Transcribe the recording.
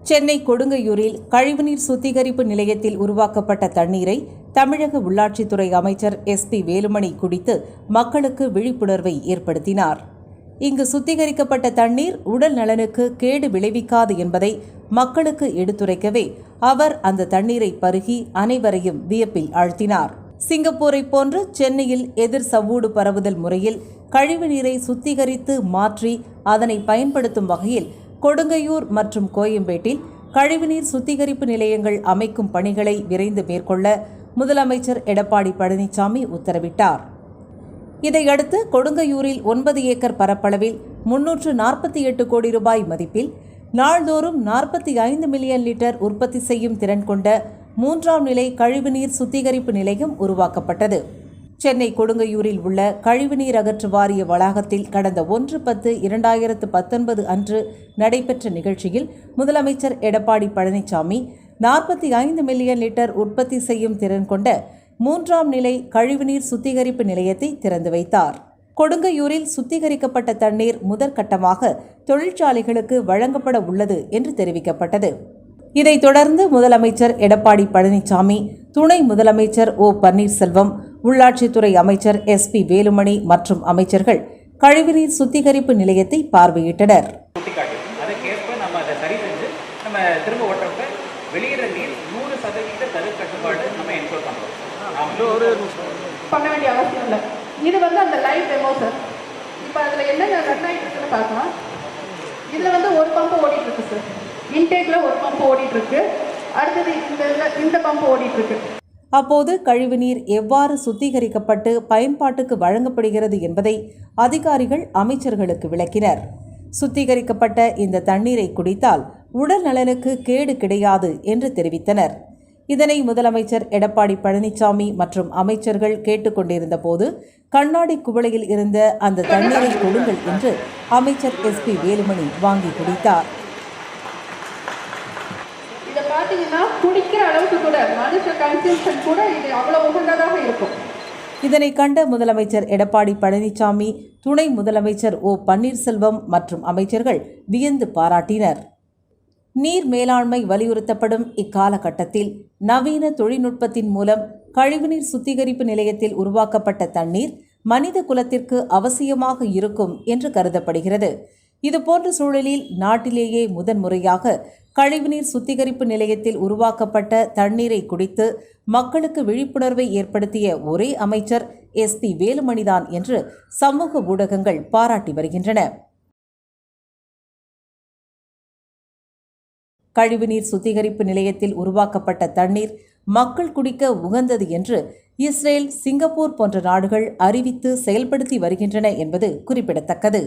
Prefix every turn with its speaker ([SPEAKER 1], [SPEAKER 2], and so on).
[SPEAKER 1] சென்னை கொடுங்கையூரில் கழிவுநீர் சுத்திகரிப்பு நிலையத்தில் உருவாக்கப்பட்ட தண்ணீரை தமிழக உள்ளாட்சித்துறை அமைச்சர் SP வேலுமணி குடித்து மக்களுக்கு விழிப்புணர்வை ஏற்படுத்தினார். இங்கு சுத்திகரிக்கப்பட்ட தண்ணீர் உடல் நலனுக்கு கேடு விளைவிக்காது என்பதை மக்களுக்கு எடுத்துரைக்கவே அவர் அந்த தண்ணீரை பருகி அனைவரையும் வியப்பில் ஆழ்த்தினார். சிங்கப்பூரை போன்று சென்னையில் எதிர் சவ்வூடு பரவுதல் முறையில் கழிவுநீரை சுத்திகரித்து மாற்றி அதனை பயன்படுத்தும் வகையில் கொடுங்கையூர் மற்றும் கோயம்பேட்டில் கழிவுநீர் சுத்திகரிப்பு நிலையங்கள் அமைக்கும் பணிகளை விரைந்து மேற்கொள்ள முதலமைச்சர் எடப்பாடி பழனிசாமி உத்தரவிட்டார். இதையடுத்து கொடுங்கையூரில் 9 ஏக்கர் பரப்பளவில் 348 கோடி ரூபாய் மதிப்பில் நாள்தோறும் 45 மில்லியன் லிட்டர் உற்பத்தி செய்யும் திறன் கொண்ட 3ஆம் நிலை கழிவுநீர் சுத்திகரிப்பு நிலையம் உருவாக்கப்பட்டது. சென்னை கொடுங்கையூரில் உள்ள கழிவுநீர் அகற்று வாரிய வளாகத்தில் கடந்த 1/10/2019 அன்று நடைபெற்ற நிகழ்ச்சியில் முதலமைச்சர் எடப்பாடி பழனிசாமி 45 மில்லியன் லிட்டர் உற்பத்தி செய்யும் திறன் கொண்ட 3ஆம் நிலை கழிவுநீர் சுத்திகரிப்பு நிலையத்தை திறந்து வைத்தார். கொடுங்கையூரில் சுத்திகரிக்கப்பட்ட தண்ணீர் முதற்கட்டமாக தொழிற்சாலைகளுக்கு வழங்கப்பட உள்ளது என்று தெரிவிக்கப்பட்டது. இதைத் தொடர்ந்து முதலமைச்சர் எடப்பாடி பழனிசாமி, துணை முதலமைச்சர் O. பன்னீர்செல்வம், உள்ளாட்சித்துறை அமைச்சர் SP வேலுமணி மற்றும் அமைச்சர்கள் கழிவுநீர் சுத்திகரிப்பு நிலையத்தை பார்வையிட்டனர்.
[SPEAKER 2] பண்ண வேண்டிய அவசியம் இல்லை. இது அந்த லைவ் டெமோ சார். இப்போ அதில் என்னென்ன ரன் ஆகிட்டு இருக்குன்னு பார்க்கலாம். இதில் ஒரு பம்பு ஓடிட்டு இருக்கு சார். இன்டேக்கில் ஒரு பம்பு ஓடிட்டு இருக்கு. அடுத்தது இந்த பம்பு ஓடிட்டு இருக்கு.
[SPEAKER 1] அப்போது கழிவுநீர் எவ்வாறு சுத்திகரிக்கப்பட்டு பயன்பாட்டுக்கு வழங்கப்படுகிறது என்பதை அதிகாரிகள் அமைச்சர்களுக்கு விளக்கினர். சுத்திகரிக்கப்பட்ட இந்த தண்ணீரை குடித்தால் உடல் நலனுக்கு கேடு கிடையாது என்று தெரிவித்தனர். இதனை முதலமைச்சர் எடப்பாடி பழனிசாமி மற்றும் அமைச்சர்கள் கேட்டுக்கொண்டிருந்த போது கண்ணாடி குவளையில் இருந்த அந்த தண்ணீரை கொடுங்கள் என்று அமைச்சர் SP வேலுமணி வாங்கி குடித்தார்.
[SPEAKER 2] இதை பார்த்தீங்கன்னா குடிக்கிற அளவுக்கு கூட மனுஷ கன்சம்ஷன் கூட இது அவ்வளவு உகந்ததாக இருக்கும்.
[SPEAKER 1] இதனை கண்ட முதலமைச்சர் எடப்பாடி பழனிசாமி, துணை முதலமைச்சர் O. பன்னீர்செல்வம் மற்றும் அமைச்சர்கள் வியந்து பாராட்டினர். நீர் மேலாண்மை வலியுறுத்தப்படும் இக்காலகட்டத்தில் நவீன தொழில்நுட்பத்தின் மூலம் கழிவுநீர் சுத்திகரிப்பு நிலையத்தில் உருவாக்கப்பட்ட தண்ணீர் மனித குலத்திற்கு அவசியமாக இருக்கும் என்று கருதப்படுகிறது. இதுபோன்ற சூழலில் நாட்டிலேயே முதன்முறையாக கழிவுநீர் சுத்திகரிப்பு நிலையத்தில் உருவாக்கப்பட்ட தண்ணீரை குடித்து மக்களுக்கு விழிப்புணர்வை ஏற்படுத்திய ஒரே அமைச்சர் SP வேலுமணிதான் என்று சமூக ஊடகங்கள் பாராட்டி வருகின்றன. கழிவுநீர் சுத்திகரிப்பு நிலையத்தில் உருவாக்கப்பட்ட தண்ணீர் மக்கள் குடிக்க உகந்தது என்று இஸ்ரேல், சிங்கப்பூர் போன்ற நாடுகள் அறிவித்து செயல்படுத்தி வருகின்றன என்பது குறிப்பிடத்தக்கது.